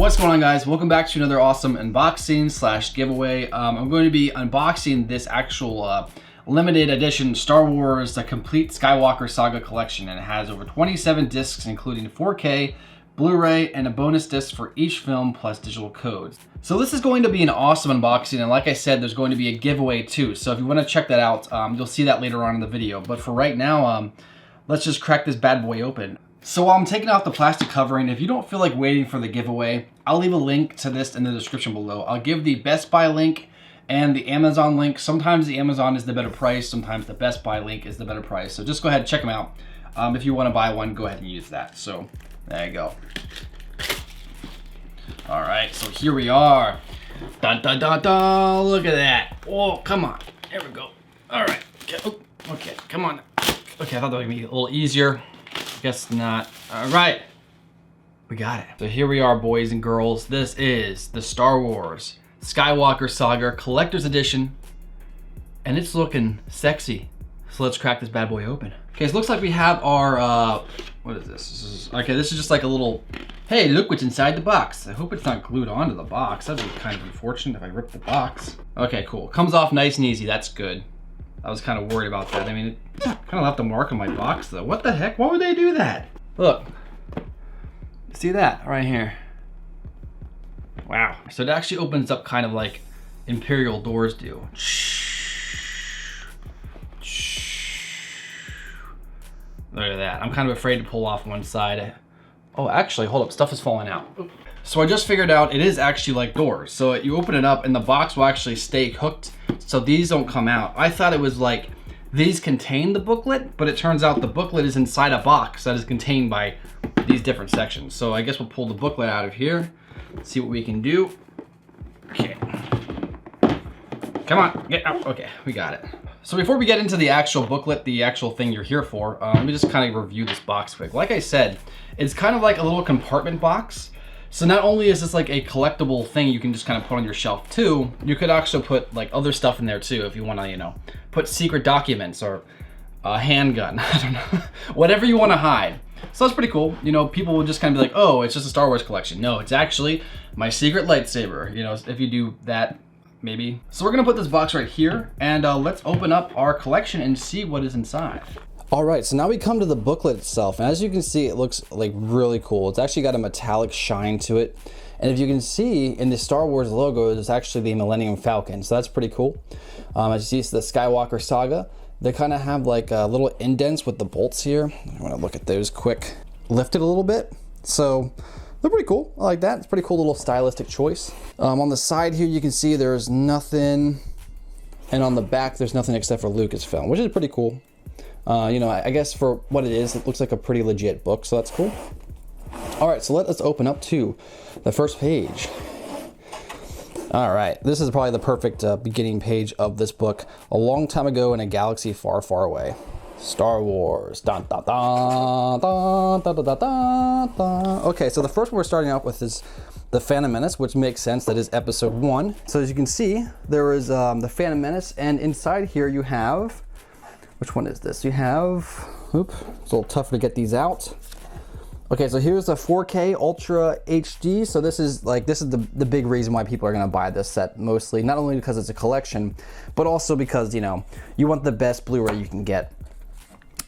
What's going on, guys? Welcome back to another awesome unboxing slash giveaway. I'm going to be unboxing this actual limited edition Star Wars The Complete Skywalker Saga collection, and it has over 27 discs including 4K, Blu-ray, and a bonus disc for each film plus digital codes. So this is going to be an awesome unboxing, and like I said, there's going to be a giveaway too. So if you want to check that out, you'll see that later on in the video. But for right now, let's just crack this bad boy open. So while I'm taking off the plastic covering, if you don't feel like waiting for the giveaway, I'll leave a link to this in the description below. I'll give the Best Buy link and the Amazon link. Sometimes the Amazon is the better price, sometimes the Best Buy link is the better price. So just go ahead and check them out. If you want to buy one, go ahead and use that. So there you go. All right, so here we are. Dun, dun, dun, dun. Look at that. Oh, come on. There we go. All right. Okay, come on. Okay, I thought that would be a little easier. Guess not. All right, we got it. So here we are, boys and girls. This is the Star Wars Skywalker Saga Collector's Edition, and it's looking sexy. So let's crack this bad boy open. Okay, so it looks like we have our, what is this? This is just like a little, hey, look what's inside the box. I hope it's not glued onto the box. That'd be kind of unfortunate if I rip the box. Okay, cool. Comes off nice and easy. That's good. I was kind of worried about that. I mean, it kind of left a mark on my box though. What the heck? Why would they do that? Look, see that right here? Wow. So it actually opens up kind of like Imperial doors do. Look at that. I'm kind of afraid to pull off one side. Oh, actually, hold up. Stuff is falling out. So I just figured out it is actually like doors. So you open it up and the box will actually stay hooked, so these don't come out. I thought it was like these contain the booklet, but it turns out the booklet is inside a box that is contained by these different sections. So I guess we'll pull the booklet out of here, see what we can do. Okay. Come on, get out. Okay, we got it. So before we get into the actual booklet, the actual thing you're here for, let me just kind of review this box quick. Like I said, it's kind of like a little compartment box. So not only is this like a collectible thing you can just kind of put on your shelf too, you could actually put like other stuff in there too if you want to, you know, put secret documents or a handgun. I don't know, whatever you want to hide. So that's pretty cool. You know, people would just kind of be like, oh, it's just a Star Wars collection. No, it's actually my secret lightsaber. You know, if you do that, maybe. So we're gonna put this box right here, and let's open up our collection and see what is inside. All right, so now we come to the booklet itself, and as you can see, it looks like really cool. It's actually got a metallic shine to it, and if you can see in the Star Wars logo, it's actually the Millennium Falcon, so that's pretty cool. As you see, it's the Skywalker Saga. They kind of have like little indents with the bolts here. I want to look at those quick. Lifted a little bit, so they're pretty cool. I like that. It's a pretty cool little stylistic choice. On the side here, you can see there's nothing, and on the back, there's nothing except for Lucasfilm, which is pretty cool. You know, I guess for what it is, it looks like a pretty legit book, so that's cool. All right, so let us open up to the first page. All right, this is probably the perfect beginning page of this book. A long time ago in a galaxy far, far away. Star Wars. Dun, dun, dun, dun, dun, dun, dun, dun, dun. Okay, so the first one we're starting off with is The Phantom Menace, which makes sense. That is episode 1. So as you can see, there is The Phantom Menace, and inside here you have, which one is this? You have, oops, it's a little tougher to get these out. Okay, so here's the 4K Ultra HD. So this is the big reason why people are gonna buy this set mostly. Not only because it's a collection, but also because, you know, you want the best Blu-ray you can get.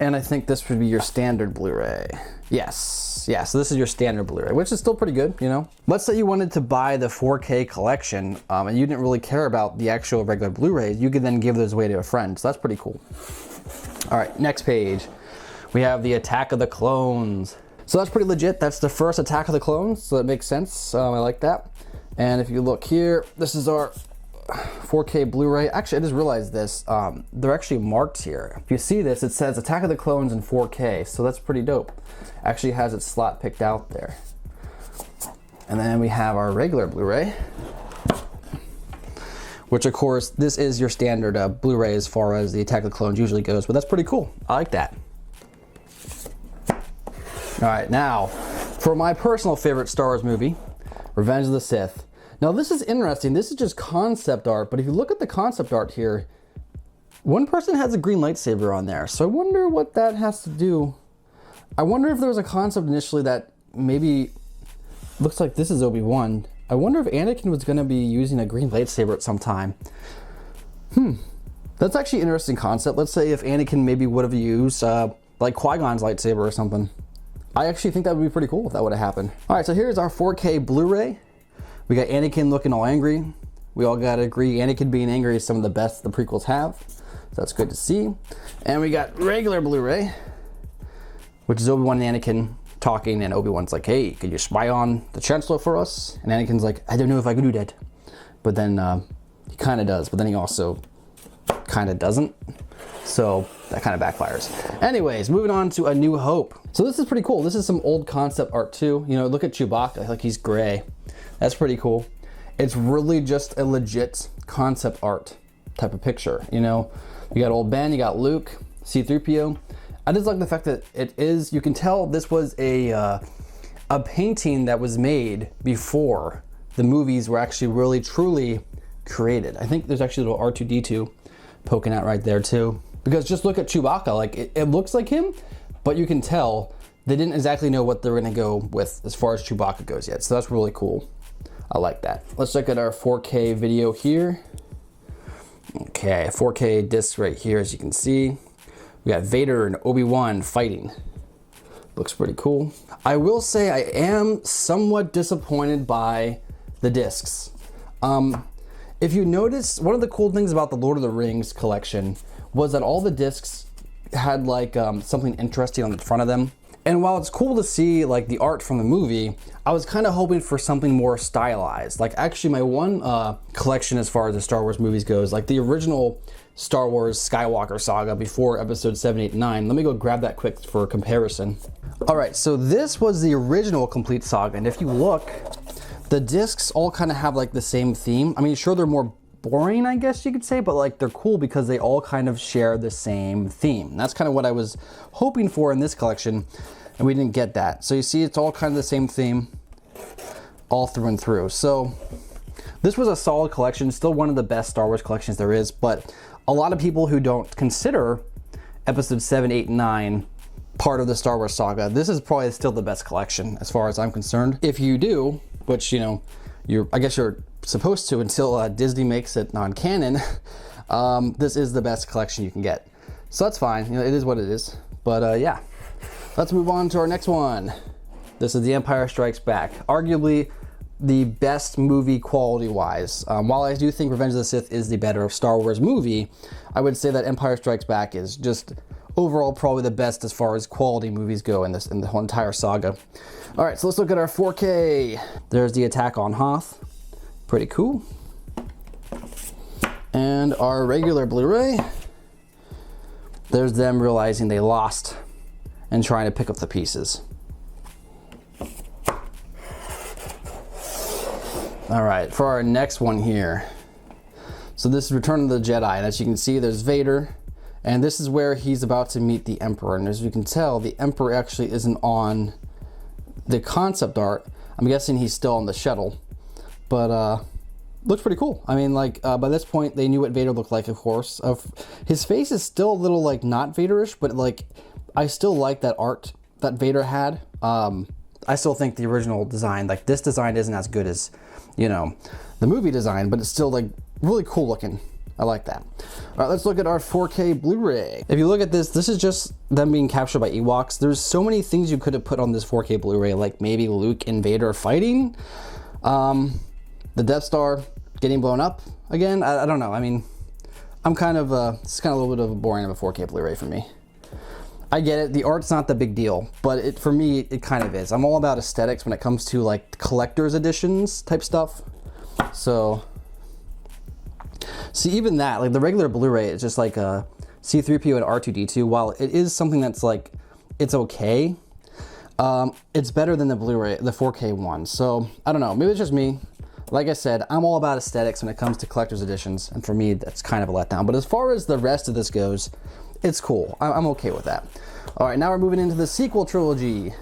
And I think this would be your standard Blu-ray. Yes, yeah, so this is your standard Blu-ray, which is still pretty good, you know? Let's say you wanted to buy the 4K collection and you didn't really care about the actual regular Blu-rays, you could then give those away to a friend, so that's pretty cool. All right, next page. We have the Attack of the Clones. So that's pretty legit. That's the first Attack of the Clones, so that makes sense. I like that. And if you look here, this is our 4K Blu-ray. Actually, I just realized this. They're actually marked here. If you see this, it says Attack of the Clones in 4K, so that's pretty dope. Actually has its slot picked out there. And then we have our regular Blu-ray, which of course, this is your standard Blu-ray as far as the Attack of the Clones usually goes, but that's pretty cool. I like that. All right, now, for my personal favorite Star Wars movie, Revenge of the Sith. Now this is interesting, this is just concept art, but if you look at the concept art here, one person has a green lightsaber on there, so I wonder what that has to do. I wonder if there was a concept initially that maybe looks like this is Obi-Wan. I wonder if Anakin was gonna be using a green lightsaber at some time. That's actually an interesting concept. Let's say if Anakin maybe would have used like Qui-Gon's lightsaber or something. I actually think that would be pretty cool if that would have happened. All right, so here's our 4K Blu-ray. We got Anakin looking all angry. We all gotta agree Anakin being angry is some of the best the prequels have. So that's good to see. And we got regular Blu-ray, which is Obi-Wan and Anakin talking, and Obi-Wan's like, hey, could you spy on the Chancellor for us? And Anakin's like, I don't know if I can do that. But then he kind of does, but then he also kind of doesn't. So that kind of backfires. Anyways, moving on to A New Hope. So this is pretty cool. This is some old concept art too. You know, look at Chewbacca, like he's gray. That's pretty cool. It's really just a legit concept art type of picture. You know, you got old Ben, you got Luke, C-3PO. I just like the fact that it is, you can tell this was a painting that was made before the movies were actually really truly created. I think there's actually a little R2-D2 poking out right there too. Because just look at Chewbacca, like it looks like him, but you can tell they didn't exactly know what they were gonna go with as far as Chewbacca goes yet. So that's really cool. I like that. Let's look at our 4K video here. Okay, 4K disc right here, as you can see. We got Vader and Obi-Wan fighting. Looks pretty cool. I will say I am somewhat disappointed by the discs. If you notice, one of the cool things about the Lord of the Rings collection was that all the discs had like something interesting on the front of them. And while it's cool to see like the art from the movie, I was kind of hoping for something more stylized. Like actually my one collection as far as the Star Wars movies goes, like the original Star Wars Skywalker Saga before episode 7, 8, 9. Let me go grab that quick for comparison. All right, so this was the original complete saga. And if you look, the discs all kind of have like the same theme. I mean, sure, they're more boring, I guess you could say, but like they're cool because they all kind of share the same theme. That's kind of what I was hoping for in this collection, and we didn't get that. So you see, it's all kind of the same theme all through and through. So this was a solid collection, still one of the best Star Wars collections there is, but a lot of people who don't consider episode 7, 8, 9 part of the Star Wars saga, this is probably still the best collection as far as I'm concerned. If you do, which, you know, I guess you're supposed to until Disney makes it non-canon, this is the best collection you can get. So that's fine, you know, it is what it is. But yeah, let's move on to our next one. This is The Empire Strikes Back. Arguably the best movie quality-wise. While I do think Revenge of the Sith is the better Star Wars movie, I would say that Empire Strikes Back is just overall probably the best as far as quality movies go in the whole entire saga. All right, so let's look at our 4K. There's the attack on Hoth. Pretty cool. And our regular Blu-ray. There's them realizing they lost and trying to pick up the pieces. All right, for our next one here. So this is Return of the Jedi, and as you can see, there's Vader, and this is where he's about to meet the Emperor. And as you can tell, the Emperor actually isn't on the concept art. I'm guessing he's still on the shuttle, but looks pretty cool. I mean, like by this point, they knew what Vader looked like, of course. His face is still a little like not Vaderish, but like I still like that art that Vader had. I still think the original design, like this design, isn't as good as, you know, the movie design, but it's still like really cool looking. I like that. All right, let's look at our 4K Blu-ray. If you look at this, this is just them being captured by Ewoks. There's so many things you could have put on this 4K Blu-ray, like maybe Luke and Vader fighting, the Death Star getting blown up again. I don't know. I mean, I'm kind of, it's kind of a little bit of a boring of a 4K Blu-ray for me. I get it, the art's not the big deal, but for me, it kind of is. I'm all about aesthetics when it comes to like collector's editions type stuff. So, see, even that, like the regular Blu-ray is just like a C-3PO and R2-D2. While it is something that's like, it's okay, it's better than the Blu-ray, the 4K one. So, I don't know, maybe it's just me. Like I said, I'm all about aesthetics when it comes to collector's editions, and for me, that's kind of a letdown. But as far as the rest of this goes, it's cool. I'm okay with that. All right, now we're moving into the sequel trilogy.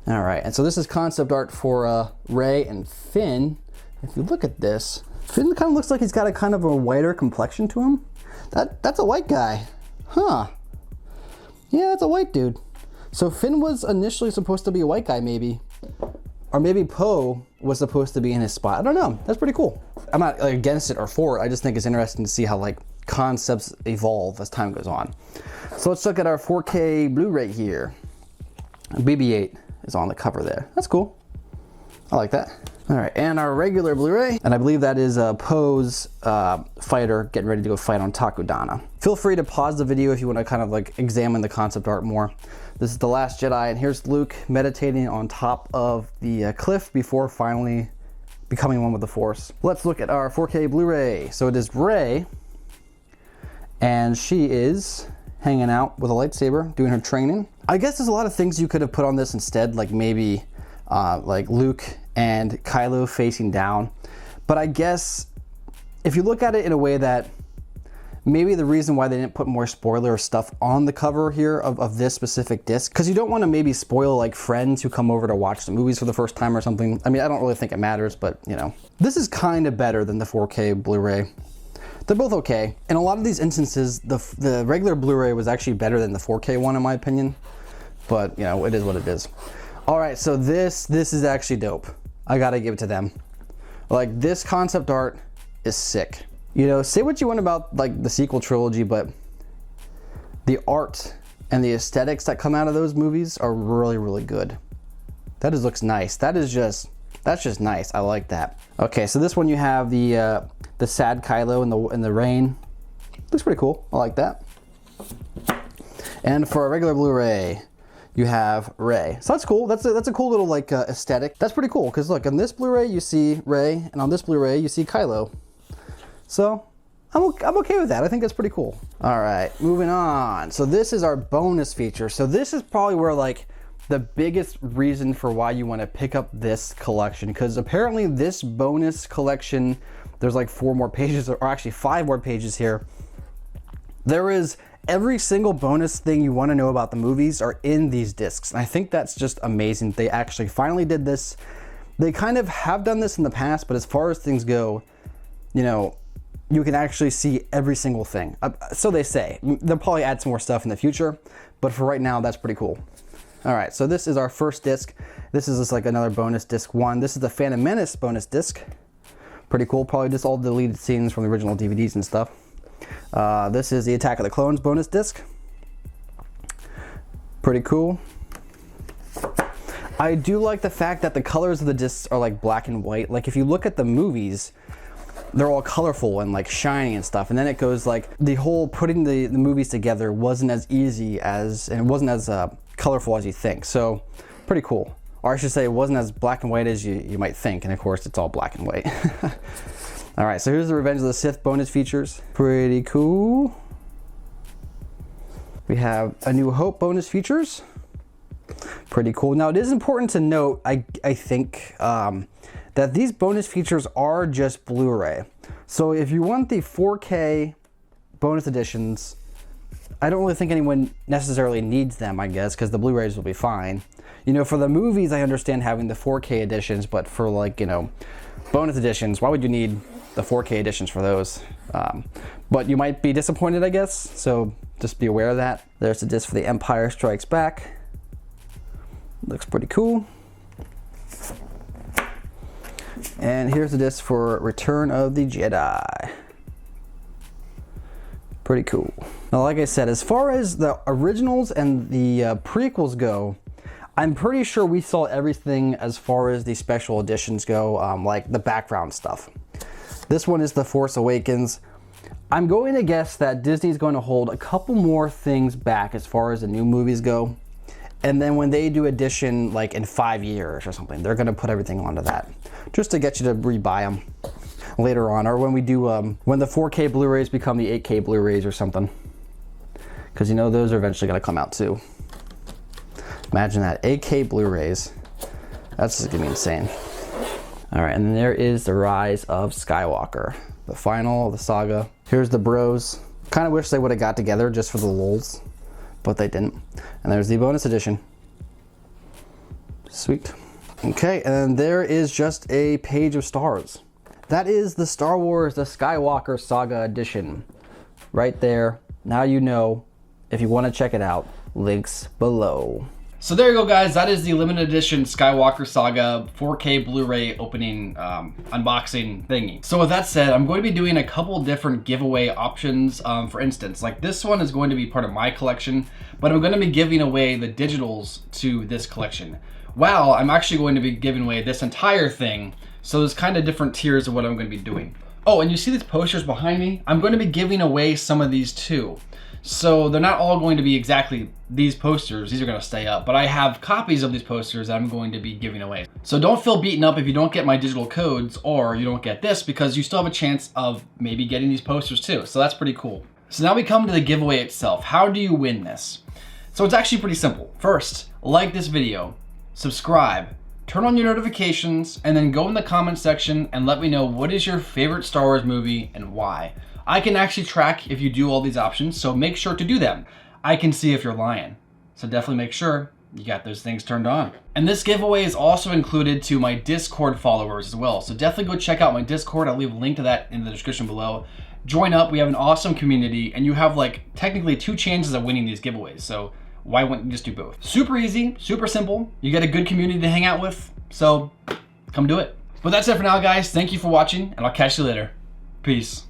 All right, and so this is concept art for Rey and Finn. If you look at this, Finn kind of looks like he's got a kind of a whiter complexion to him. That's a white guy. Huh. Yeah, that's a white dude. So Finn was initially supposed to be a white guy, maybe. Or maybe Poe was supposed to be in his spot. I don't know. That's pretty cool. I'm not like, against it or for it. I just think it's interesting to see how like concepts evolve as time goes on. So let's look at our 4K Blu-ray here. BB-8 is on the cover there. That's cool. I like that. All right, and our regular Blu-ray, and I believe that is Poe's fighter getting ready to go fight on Takodana. Feel free to pause the video if you want to kind of like examine the concept art more. This is The Last Jedi, and here's Luke meditating on top of the cliff before finally becoming one with the Force. Let's look at our 4K Blu-ray. So it is Rey, and she is hanging out with a lightsaber, doing her training. I guess there's a lot of things you could have put on this instead, like maybe like Luke and Kylo facing down. But I guess if you look at it in a way that maybe the reason why they didn't put more spoiler stuff on the cover here of this specific disc, because you don't want to maybe spoil like friends who come over to watch the movies for the first time or something. I mean, I don't really think it matters, but you know. This is kind of better than the 4K Blu-ray. They're both okay. In a lot of these instances, the regular Blu-ray was actually better than the 4K one in my opinion. But you know, it is what it is. All right, so this is actually dope. I gotta give it to them. Like, this concept art is sick. You know, say what you want about like the sequel trilogy, but the art and the aesthetics that come out of those movies are really, really good. That just looks nice. That's just nice. I like that. Okay, so this one you have the sad Kylo in the rain. Looks pretty cool. I like that. And for a regular Blu-ray, you have Rey. So that's cool. That's a cool little like aesthetic. That's pretty cool because look, on this Blu-ray you see Rey, and on this Blu-ray you see Kylo. So I'm okay with that. I think that's pretty cool. All right, moving on. So this is our bonus feature. So this is probably where like the biggest reason for why you want to pick up this collection, because apparently this bonus collection, there's like 4 more pages, or actually 5 more pages here. There is every single bonus thing you want to know about the movies are in these discs. And I think that's just amazing. They actually finally did this. They kind of have done this in the past, but as far as things go, you know, you can actually see every single thing. So they say. They'll probably add some more stuff in the future, but for right now, that's pretty cool. All right, so this is our first disc. This is just like another bonus disc 1. This is the Phantom Menace bonus disc. Pretty cool, probably just all the deleted scenes from the original DVDs and stuff. This is the Attack of the Clones bonus disc. Pretty cool. I do like the fact that the colors of the discs are like black and white. Like if you look at the movies, they're all colorful and like shiny and stuff. And then it goes like the whole putting the movies together wasn't as easy as, and it wasn't as colorful as you think. So pretty cool. Or I should say it wasn't as black and white as you might think. And of course it's all black and white. All right, so here's the Revenge of the Sith bonus features. Pretty cool. We have A New Hope bonus features. Pretty cool. Now it is important to note, I think, that these bonus features are just Blu-ray. So if you want the 4K bonus editions, I don't really think anyone necessarily needs them, I guess, because the Blu-rays will be fine. You know, for the movies, I understand having the 4K editions, but for like, you know, bonus editions, why would you need the 4K editions for those? But you might be disappointed, I guess, so just be aware of that. There's the disc for The Empire Strikes Back. Looks pretty cool. And here's the disc for Return of the Jedi. Pretty cool. Now, like I said, as far as the originals and the prequels go, I'm pretty sure we saw everything as far as the special editions go, like the background stuff. This one is The Force Awakens. I'm going to guess that Disney's going to hold a couple more things back as far as the new movies go. And then when they do edition, like in 5 years or something, they're going to put everything onto that, just to get you to rebuy them later on, or when we do, when the 4K Blu-rays become the 8K Blu-rays or something. Because you know those are eventually going to come out too. Imagine that, 8K Blu-rays. That's just going to be insane. All right, and then there is The Rise of Skywalker, the final of the saga. Here's the bros. Kind of wish they would have got together just for the lulz, but they didn't. And there's the bonus edition. Sweet. Okay, and there is just a page of stars. That is the Star Wars, the Skywalker Saga edition. Right there. Now you know. If you want to check it out, links below. So there you go, guys. That is the limited edition Skywalker Saga 4K Blu-ray opening unboxing thingy. So with that said, I'm going to be doing a couple different giveaway options. For instance, like this one is going to be part of my collection, but I'm going to be giving away the digitals to this collection. Wow, I'm actually going to be giving away this entire thing. So there's kind of different tiers of what I'm going to be doing. Oh, and you see these posters behind me? I'm going to be giving away some of these too. So they're not all going to be exactly these posters. These are going to stay up, but I have copies of these posters that I'm going to be giving away. So don't feel beaten up if you don't get my digital codes or you don't get this, because you still have a chance of maybe getting these posters too. So that's pretty cool. So now we come to the giveaway itself. How do you win this? So it's actually pretty simple. First, like this video, subscribe, turn on your notifications, and then go in the comment section and let me know what is your favorite Star Wars movie and why. I can actually track if you do all these options, so make sure to do them. I can see if you're lying. So definitely make sure you got those things turned on. And this giveaway is also included to my Discord followers as well. So definitely go check out my Discord. I'll leave a link to that in the description below. Join up, we have an awesome community, and you have like technically 2 chances of winning these giveaways. So why wouldn't you just do both? Super easy, super simple. You get a good community to hang out with, so come do it. But that's it for now, guys. Thank you for watching, and I'll catch you later. Peace.